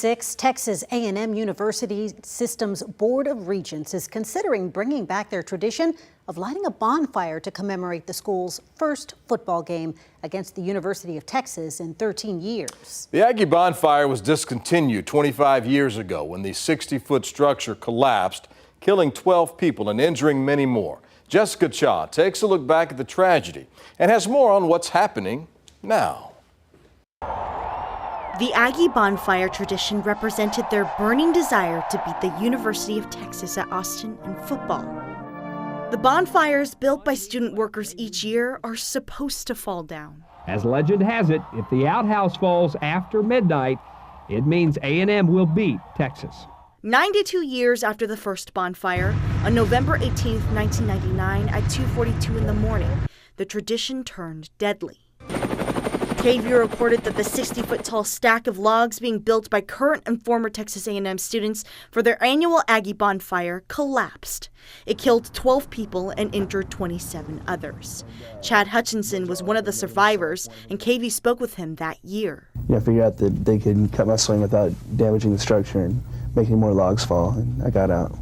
Texas A&M University System's Board of Regents is considering bringing back their tradition of lighting a bonfire to commemorate the school's first football game against the University of Texas in 13 years. The Aggie bonfire was discontinued 25 years ago when the 60-foot structure collapsed, killing 12 people and injuring many more. Jessica Cha takes a look back at the tragedy and has more on what's happening now. The Aggie bonfire tradition represented their burning desire to beat the University of Texas at Austin in football. The bonfires built by student workers each year are supposed to fall down. As legend has it, if the outhouse falls after midnight, it means A&M will beat Texas. 92 years after the first bonfire, on November 18, 1999 at 2:42 in the morning, the tradition turned deadly. KVUE reported that the 60-foot tall stack of logs being built by current and former Texas A&M students for their annual Aggie bonfire collapsed. It killed 12 people and injured 27 others. Chad Hutchinson was one of the survivors, and KVUE spoke with him that year. I figured out that they could cut my swing without damaging the structure and making more logs fall, and I got out.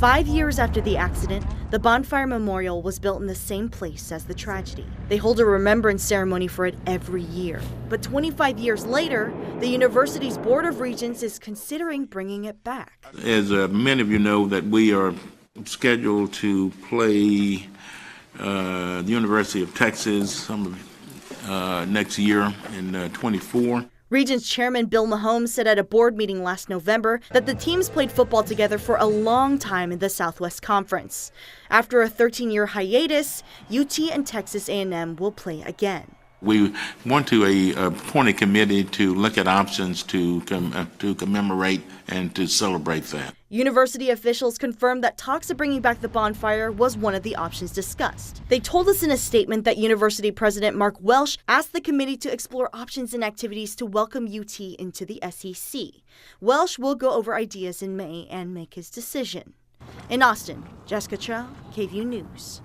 5 years after the accident, the bonfire memorial was built in the same place as the tragedy. They hold a remembrance ceremony for it every year. But 25 years later, the university's Board of Regents is considering bringing it back. As many of you know, that we are scheduled to play the University of Texas next year in 24. Regents Chairman Bill Mahomes said at a board meeting last November that the teams played football together for a long time in the Southwest Conference. After a 13-year hiatus, UT and Texas A&M will play again. We want to appoint a committee to look at options to commemorate and to celebrate that. University officials confirmed that talks of bringing back the bonfire was one of the options discussed. They told us in a statement that University President Mark Welsh asked the committee to explore options and activities to welcome UT into the SEC. Welsh will go over ideas in May and make his decision. In Austin, Jessica Cha, KVUE News.